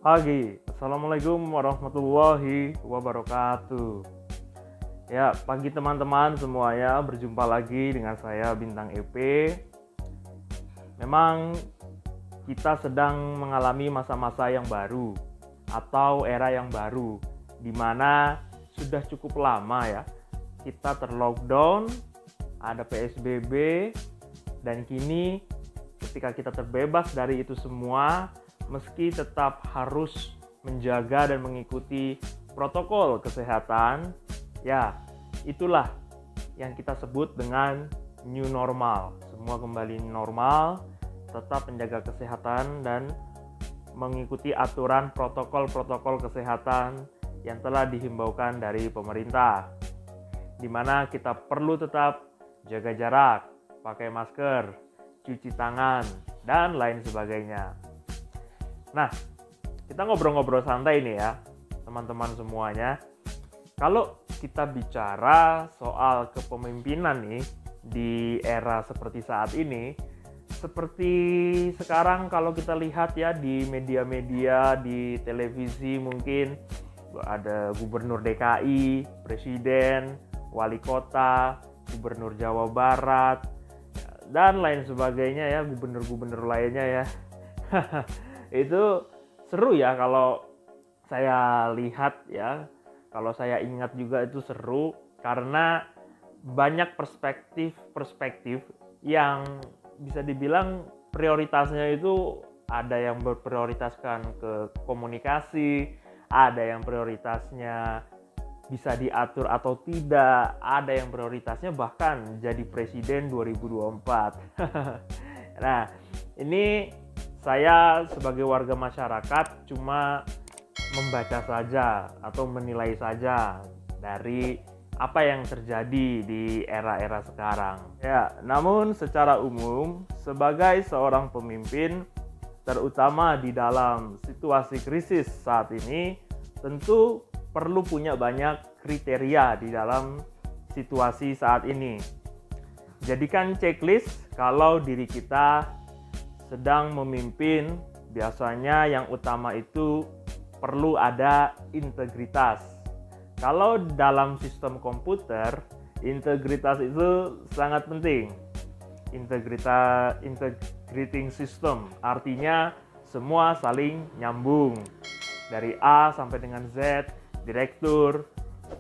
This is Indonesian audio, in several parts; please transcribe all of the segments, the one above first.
Pagi, Assalamualaikum warahmatullahi wabarakatuh. Ya, pagi teman-teman semuanya, berjumpa lagi dengan saya Bintang EP. Memang kita sedang mengalami masa-masa yang baru atau era yang baru, di mana sudah cukup lama ya kita terlockdown, ada PSBB, dan kini ketika kita terbebas dari itu semua, meski tetap harus menjaga dan mengikuti protokol kesehatan, ya itulah yang kita sebut dengan new normal. Semua kembali normal, tetap menjaga kesehatan dan mengikuti aturan protokol-protokol kesehatan yang telah dihimbaukan dari pemerintah, di mana kita perlu tetap jaga jarak, pakai masker, cuci tangan, dan lain sebagainya. Nah, kita ngobrol-ngobrol santai nih ya, teman-teman semuanya. Kalau kita bicara soal kepemimpinan nih di era seperti saat ini, seperti sekarang kalau kita lihat ya di media-media, di televisi mungkin ada gubernur DKI, presiden, wali kota, gubernur Jawa Barat, dan lain sebagainya ya, gubernur-gubernur lainnya ya. Itu seru ya kalau saya lihat ya, kalau saya ingat juga itu seru karena banyak perspektif yang bisa dibilang prioritasnya itu ada yang berprioritaskan ke komunikasi, ada yang prioritasnya bisa diatur atau tidak, ada yang prioritasnya bahkan jadi presiden 2024. Nah, ini saya sebagai warga masyarakat cuma membaca saja atau menilai saja dari apa yang terjadi di era-era sekarang. Ya, namun secara umum sebagai seorang pemimpin, terutama di dalam situasi krisis saat ini, tentu perlu punya banyak kriteria di dalam situasi saat ini. Jadikan checklist kalau diri kita sedang memimpin, biasanya yang utama itu perlu ada integritas. Kalau dalam sistem komputer, integritas itu sangat penting. Integrating system artinya semua saling nyambung. Dari A sampai dengan Z, direktur,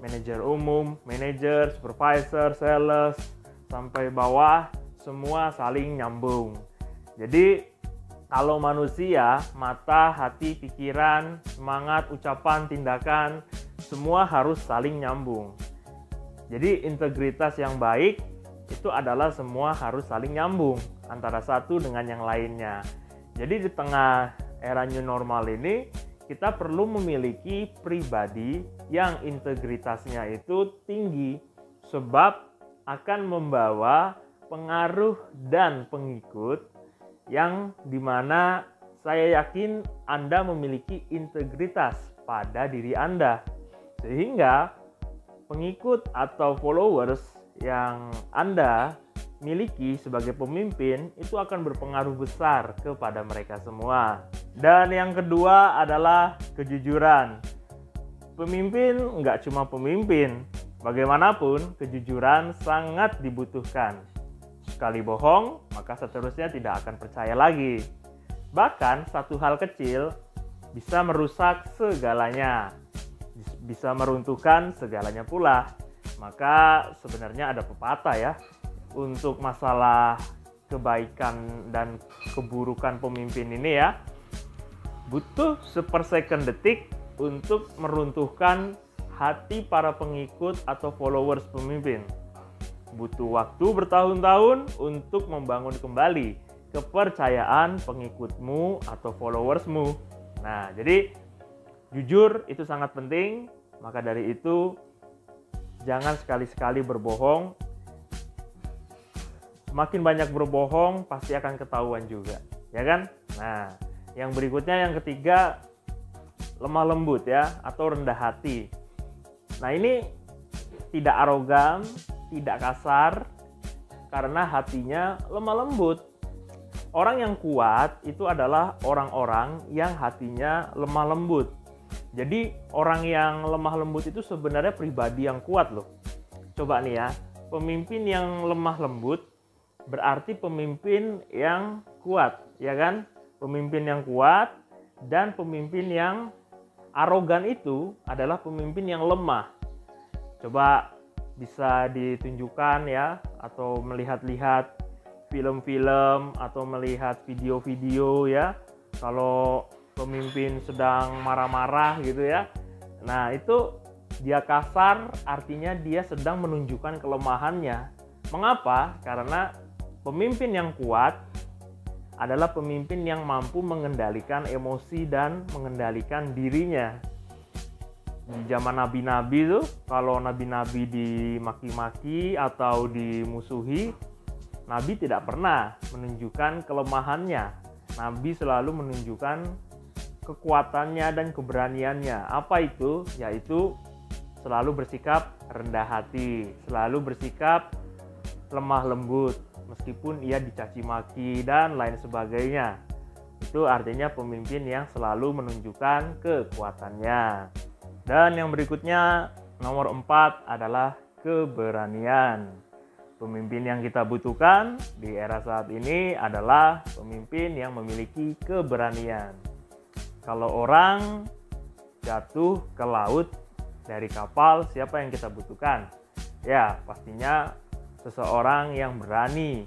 manajer umum, manajer, supervisor, sales, sampai bawah, semua saling nyambung. Jadi kalau manusia, mata, hati, pikiran, semangat, ucapan, tindakan, semua harus saling nyambung. Jadi integritas yang baik itu adalah semua harus saling nyambung antara satu dengan yang lainnya. Jadi di tengah era new normal ini, kita perlu memiliki pribadi yang integritasnya itu tinggi, sebab akan membawa pengaruh dan pengikut yang dimana saya yakin Anda memiliki integritas pada diri Anda, sehingga pengikut atau followers yang Anda miliki sebagai pemimpin itu akan berpengaruh besar kepada mereka semua. Dan yang kedua adalah kejujuran. Pemimpin nggak cuma pemimpin, bagaimanapun kejujuran sangat dibutuhkan. Sekali bohong, maka seterusnya tidak akan percaya lagi. Bahkan satu hal kecil bisa merusak segalanya, bisa meruntuhkan segalanya pula. Maka sebenarnya ada pepatah ya, untuk masalah kebaikan dan keburukan pemimpin ini ya, butuh sepersecond detik untuk meruntuhkan hati para pengikut atau followers pemimpin. Butuh waktu bertahun-tahun untuk membangun kembali kepercayaan pengikutmu atau followersmu. Nah, jadi jujur itu sangat penting. Maka dari itu jangan sekali-sekali berbohong. Semakin banyak berbohong pasti akan ketahuan juga, ya kan? Nah, yang berikutnya yang ketiga, lemah lembut ya atau rendah hati. Nah, ini tidak arogan, tidak kasar, karena hatinya lemah lembut. Orang yang kuat itu adalah orang-orang yang hatinya lemah lembut. Jadi orang yang lemah lembut itu sebenarnya pribadi yang kuat loh. Coba nih ya, pemimpin yang lemah lembut berarti pemimpin yang kuat, ya kan? Pemimpin yang kuat dan pemimpin yang arogan itu adalah pemimpin yang lemah. Coba bisa ditunjukkan ya, atau melihat-lihat film-film atau melihat video-video ya. Kalau pemimpin sedang marah-marah gitu ya. Nah, itu dia kasar, artinya dia sedang menunjukkan kelemahannya. Mengapa? Karena pemimpin yang kuat adalah pemimpin yang mampu mengendalikan emosi dan mengendalikan dirinya. Di zaman nabi-nabi tuh, kalau nabi-nabi dimaki-maki atau dimusuhi, nabi tidak pernah menunjukkan kelemahannya. Nabi selalu menunjukkan kekuatannya dan keberaniannya. Apa itu? Yaitu selalu bersikap rendah hati, selalu bersikap lemah lembut, meskipun ia dicaci maki dan lain sebagainya. Itu artinya pemimpin yang selalu menunjukkan kekuatannya. Dan yang berikutnya, nomor 4 adalah keberanian. Pemimpin yang kita butuhkan di era saat ini adalah pemimpin yang memiliki keberanian. Kalau orang jatuh ke laut dari kapal, siapa yang kita butuhkan? Ya, pastinya seseorang yang berani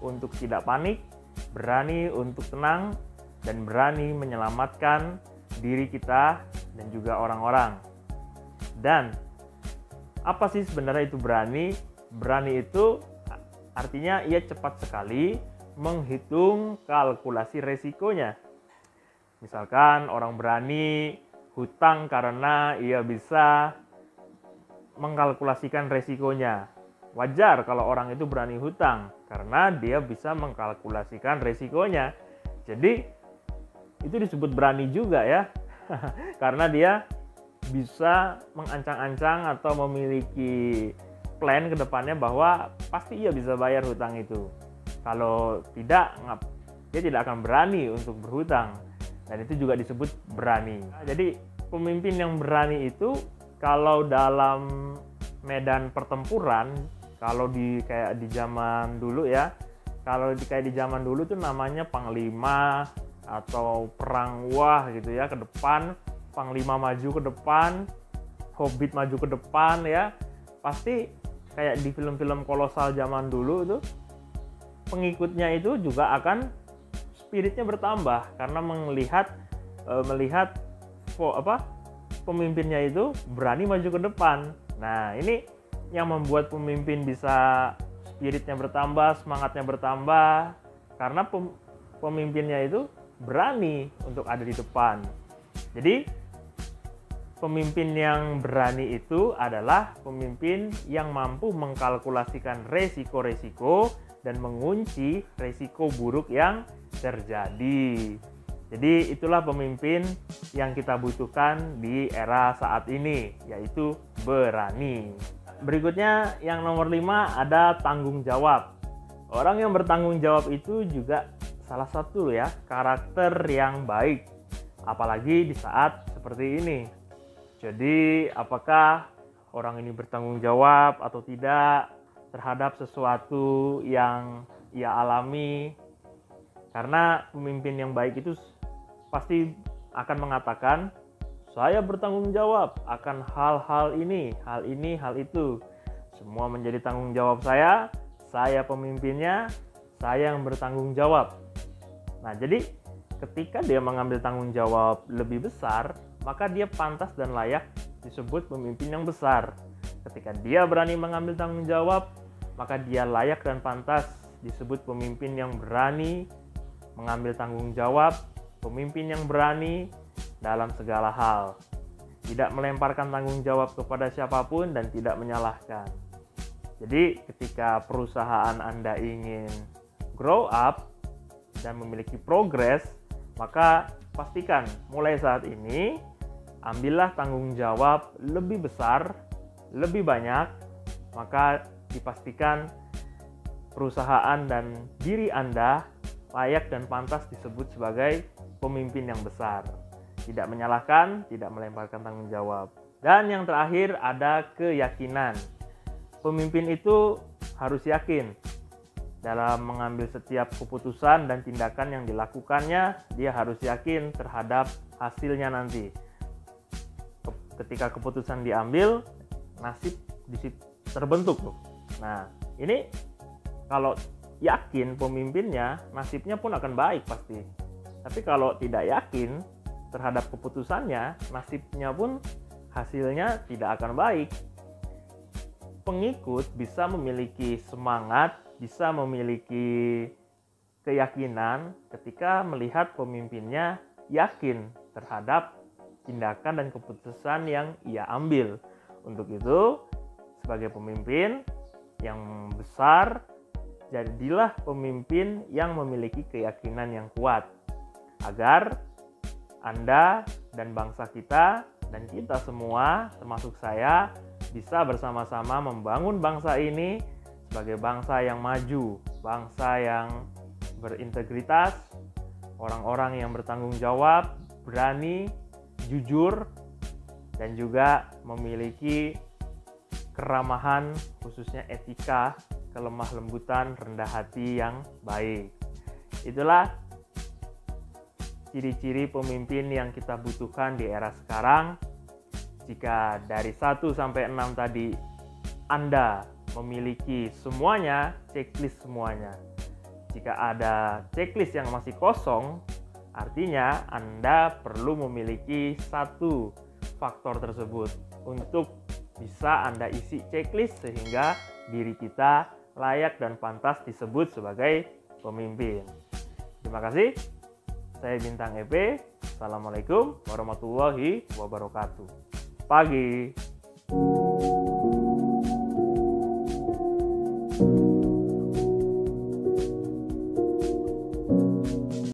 untuk tidak panik, berani untuk tenang, dan berani menyelamatkan diri kita dan juga orang-orang. Dan apa sih sebenarnya itu berani? Berani itu artinya ia cepat sekali menghitung kalkulasi resikonya. Misalkan orang berani hutang karena ia bisa mengkalkulasikan resikonya. Wajar kalau orang itu berani hutang karena dia bisa mengkalkulasikan resikonya. Jadi itu disebut berani juga ya. Karena dia bisa mengancang-ancang atau memiliki plan ke depannya bahwa pasti ia bisa bayar hutang itu. Kalau tidak, dia tidak akan berani untuk berhutang. Dan itu juga disebut berani. Jadi pemimpin yang berani itu kalau dalam medan pertempuran, kalau kayak di zaman dulu ya, kayak di zaman dulu tuh namanya panglima atau perang wah gitu ya, ke depan, panglima maju ke depan, hobbit maju ke depan ya. Pasti kayak di film-film kolosal zaman dulu itu, pengikutnya itu juga akan spiritnya bertambah karena melihat pemimpinnya itu berani maju ke depan. Nah, ini yang membuat pemimpin bisa spiritnya bertambah, semangatnya bertambah karena pemimpinnya itu berani untuk ada di depan. Jadi pemimpin yang berani itu adalah pemimpin yang mampu mengkalkulasikan resiko-resiko dan mengunci resiko buruk yang terjadi. Jadi itulah pemimpin yang kita butuhkan di era saat ini, yaitu berani. Berikutnya yang nomor 5 ada tanggung jawab. Orang yang bertanggung jawab itu juga salah satu ya karakter yang baik, apalagi di saat seperti ini. Jadi apakah orang ini bertanggung jawab atau tidak terhadap sesuatu yang ia alami? Karena pemimpin yang baik itu pasti akan mengatakan, saya bertanggung jawab akan hal ini, hal itu. Semua menjadi tanggung jawab saya pemimpinnya, saya yang bertanggung jawab. Nah, jadi ketika dia mengambil tanggung jawab lebih besar, maka dia pantas dan layak disebut pemimpin yang besar. Ketika dia berani mengambil tanggung jawab, maka dia layak dan pantas disebut pemimpin yang berani mengambil tanggung jawab, pemimpin yang berani dalam segala hal. Tidak melemparkan tanggung jawab kepada siapapun dan tidak menyalahkan. Jadi ketika perusahaan Anda ingin grow up dan memiliki progres, maka pastikan mulai saat ini ambillah tanggung jawab lebih besar, lebih banyak, maka dipastikan perusahaan dan diri Anda layak dan pantas disebut sebagai pemimpin yang besar. Tidak menyalahkan, tidak melemparkan tanggung jawab. Dan yang terakhir ada keyakinan. Pemimpin itu harus yakin dalam mengambil setiap keputusan dan tindakan yang dilakukannya. Dia harus yakin terhadap hasilnya nanti. Ketika keputusan diambil, nasib terbentuk loh. Nah, ini kalau yakin pemimpinnya, nasibnya pun akan baik pasti. Tapi kalau tidak yakin terhadap keputusannya, nasibnya pun hasilnya tidak akan baik. Pengikut bisa memiliki semangat, bisa memiliki keyakinan ketika melihat pemimpinnya yakin terhadap tindakan dan keputusan yang ia ambil. Untuk itu, sebagai pemimpin yang besar, jadilah pemimpin yang memiliki keyakinan yang kuat, agar Anda dan bangsa kita dan kita semua, termasuk saya, bisa bersama-sama membangun bangsa ini sebagai bangsa yang maju, bangsa yang berintegritas, orang-orang yang bertanggung jawab, berani, jujur, dan juga memiliki keramahan, khususnya etika, kelemah lembutan, rendah hati yang baik. Itulah ciri-ciri pemimpin yang kita butuhkan di era sekarang. Jika dari 1 sampai 6 tadi Anda memiliki semuanya, checklist semuanya. Jika ada checklist yang masih kosong, artinya Anda perlu memiliki satu faktor tersebut untuk bisa Anda isi checklist sehingga diri kita layak dan pantas disebut sebagai pemimpin. Terima kasih. Saya Bintang EP. Assalamualaikum warahmatullahi wabarakatuh. Pagi.